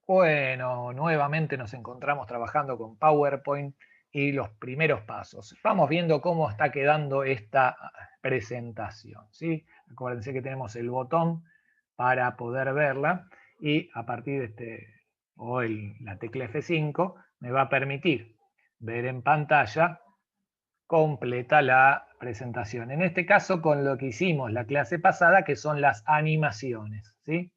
Bueno, nuevamente nos encontramos trabajando con PowerPoint y los primeros pasos. Vamos viendo cómo está quedando esta presentación, ¿sí? Acuérdense que tenemos el botón para poder verla y a partir de la tecla F5 me va a permitir ver en pantalla completa la presentación. En este caso con lo que hicimos la clase pasada, que son las animaciones, ¿sí?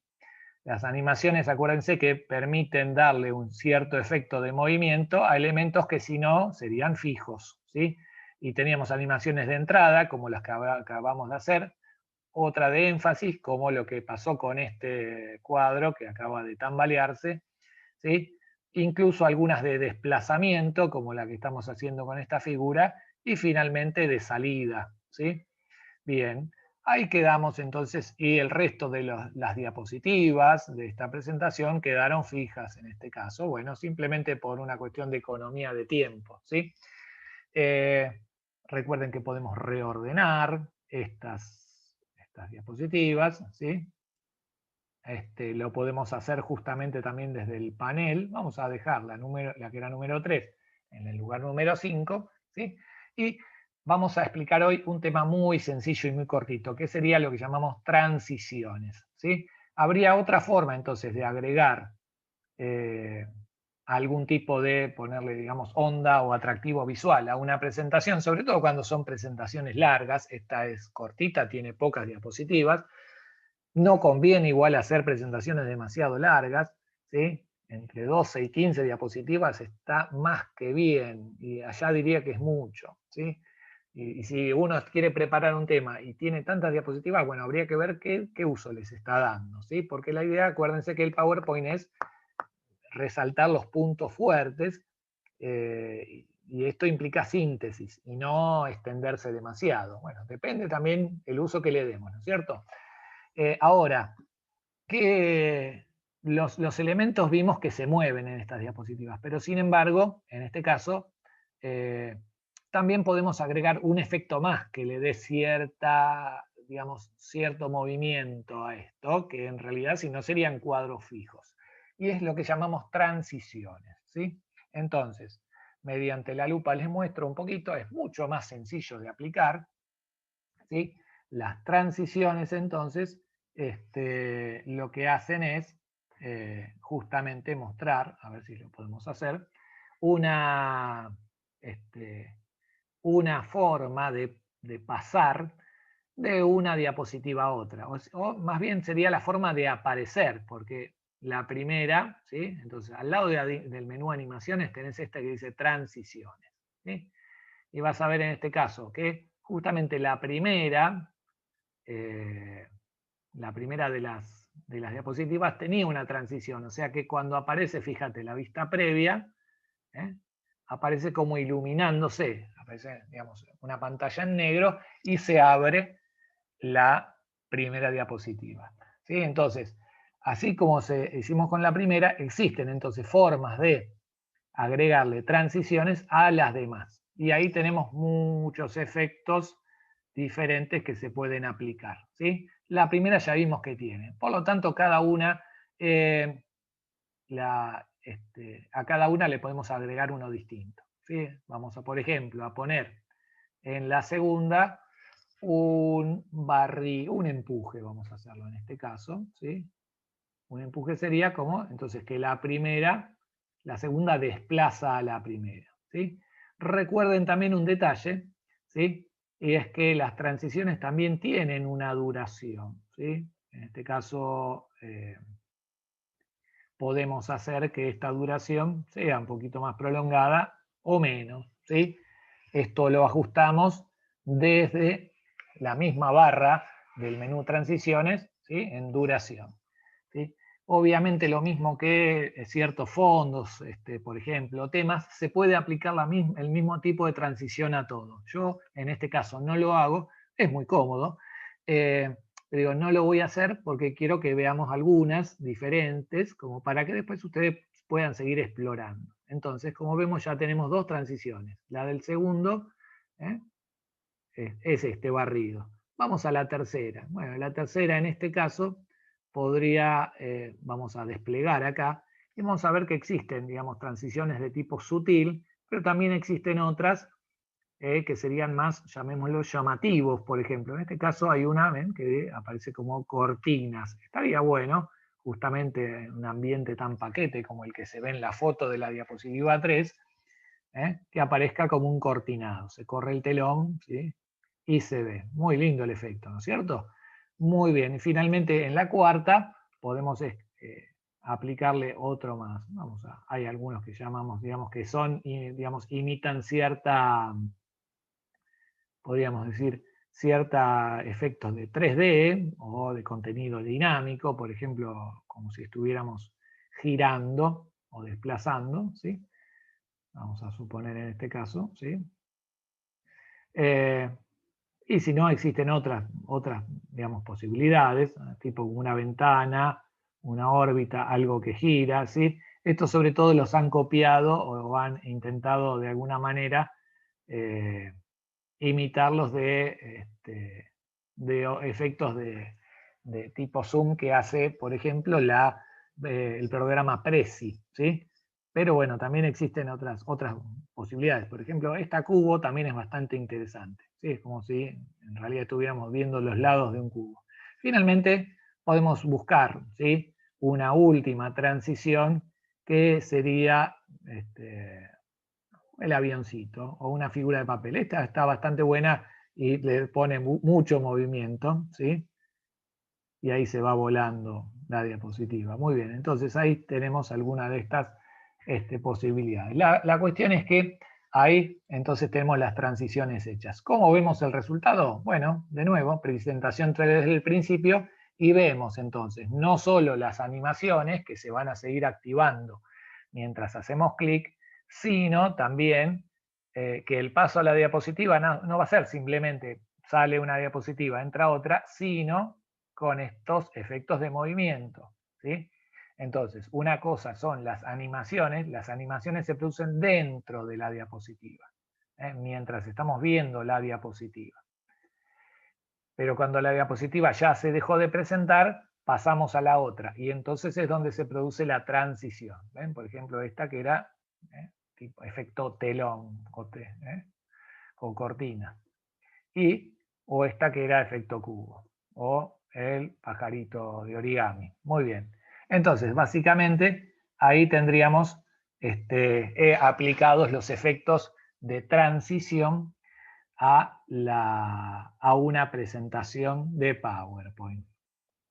Las animaciones, acuérdense que permiten darle un cierto efecto de movimiento a elementos que si no serían fijos, ¿sí? Y teníamos animaciones de entrada, como las que acabamos de hacer, otra de énfasis, como lo que pasó con este cuadro que acaba de tambalearse, ¿sí? Incluso algunas de desplazamiento, como la que estamos haciendo con esta figura, y finalmente de salida, ¿sí? Bien, ahí quedamos entonces y el resto de las diapositivas de esta presentación quedaron fijas en este caso, bueno, simplemente por una cuestión de economía de tiempo, ¿sí? Eh, Recuerden que podemos reordenar estas diapositivas, ¿sí? Lo podemos hacer justamente también desde el panel. Vamos a dejar la que era número 3 en el lugar número 5, ¿sí? Y vamos a explicar hoy un tema muy sencillo y muy cortito, que sería lo que llamamos transiciones, ¿sí? Habría otra forma entonces de agregar eh, algún tipo de, ponerle, digamos, onda o atractivo visual a una presentación, sobre todo cuando son presentaciones largas. Esta es cortita, tiene pocas diapositivas. No conviene igual hacer presentaciones demasiado largas, ¿sí? Entre 12 y 15 diapositivas está más que bien, y allá diría que es mucho, ¿sí? Y si uno quiere preparar un tema y tiene tantas diapositivas, bueno, habría que ver qué uso les está dando, ¿sí? Porque la idea, acuérdense que el PowerPoint es resaltar los puntos fuertes, y esto implica síntesis y no extenderse demasiado. Bueno, depende también el uso que le demos, ¿no es cierto? Ahora, que los elementos vimos que se mueven en estas diapositivas, pero sin embargo, en este caso, eh, también podemos agregar un efecto más que le dé digamos, cierto movimiento a esto, que en realidad si no serían cuadros fijos. Y es lo que llamamos transiciones, ¿sí? Entonces, mediante la lupa les muestro un poquito, es mucho más sencillo de aplicar, ¿sí? Las transiciones, entonces, lo que hacen es justamente mostrar, a ver si lo podemos hacer, una, este, una forma de pasar de una diapositiva a otra. O más bien sería la forma de aparecer, porque la primera, ¿sí? Entonces, al lado del menú animaciones tenés esta que dice transiciones, ¿sí? Y vas a ver en este caso que justamente eh, la primera de las diapositivas tenía una transición, o sea que cuando aparece, fíjate, la vista previa, ¿eh? Aparece como iluminándose, aparece, digamos, una pantalla en negro y se abre la primera diapositiva, ¿sí? Entonces, así como hicimos con la primera, existen entonces formas de agregarle transiciones a las demás. Y ahí tenemos muchos efectos diferentes que se pueden aplicar, ¿sí? La primera ya vimos que tiene. Por lo tanto, cada una, a cada una le podemos agregar uno distinto, ¿sí? Vamos a, por ejemplo, a poner en la segunda un empuje, vamos a hacerlo en este caso, ¿sí? Un empuje sería como, entonces, que la segunda desplaza a la primera, ¿sí? Recuerden también un detalle, ¿sí? Y es que las transiciones también tienen una duración, ¿sí? En este caso, podemos hacer que esta duración sea un poquito más prolongada o menos, ¿sí? Esto lo ajustamos desde la misma barra del menú transiciones, ¿sí? En duración, ¿sí? Obviamente lo mismo que ciertos fondos, por ejemplo, temas, se puede aplicar el mismo tipo de transición a todo. Yo en este caso no lo hago, es muy cómodo, pero digo, no lo voy a hacer porque quiero que veamos algunas diferentes, como para que después ustedes puedan seguir explorando. Entonces, como vemos, ya tenemos dos transiciones. La del segundo, ¿eh? Es este barrido. Vamos a la tercera. Bueno, la tercera en este caso vamos a desplegar acá, Y vamos a ver que existen, digamos, transiciones de tipo sutil, pero también existen otras que serían más, llamémoslo, llamativos, por ejemplo. En este caso hay una, ¿ven?, que aparece como cortinas. Estaría bueno, justamente en un ambiente tan paquete como el que se ve en la foto de la diapositiva 3, que aparezca como un cortinado. Se corre el telón, ¿sí?, y se ve. Muy lindo el efecto, ¿no es cierto? Muy bien. Y finalmente en la cuarta podemos aplicarle otro más. Hay algunos que llamamos, digamos, que son, digamos, imitan cierta, podríamos decir, ciertos efectos de 3D o de contenido dinámico, por ejemplo, como si estuviéramos girando o desplazando, ¿sí? Vamos a suponer en este caso, ¿sí? Y si no, existen otras, digamos, posibilidades, tipo una ventana, una órbita, algo que gira, ¿sí? Estos sobre todo los han copiado o han intentado de alguna manera imitarlos de efectos de tipo zoom que hace, por ejemplo, el programa Prezi, ¿sí? Pero bueno, también existen otras posibilidades. Por ejemplo, esta cubo también es bastante interesante, ¿sí? Es como si en realidad estuviéramos viendo los lados de un cubo. Finalmente, podemos buscar, ¿sí?, una última transición que sería el avioncito o una figura de papel. Esta está bastante buena y le pone mucho movimiento, ¿sí? Y ahí se va volando la diapositiva. Muy bien, entonces ahí tenemos alguna de estas posibilidades. La cuestión es que ahí entonces tenemos las transiciones hechas. ¿Cómo vemos el resultado? Bueno, de nuevo, presentación 3D desde el principio y vemos entonces no solo las animaciones que se van a seguir activando mientras hacemos clic, sino también que el paso a la diapositiva no va a ser simplemente sale una diapositiva, entra otra, sino con estos efectos de movimiento, ¿sí? Entonces, una cosa son las animaciones se producen dentro de la diapositiva, mientras estamos viendo la diapositiva. Pero cuando la diapositiva ya se dejó de presentar, pasamos a la otra, y entonces es donde se produce la transición. ¿Ven? Por ejemplo, esta que era tipo efecto telón o cortina, o esta que era efecto cubo, o el pajarito de origami. Muy bien. Entonces, básicamente, ahí tendríamos aplicados los efectos de transición a una presentación de PowerPoint.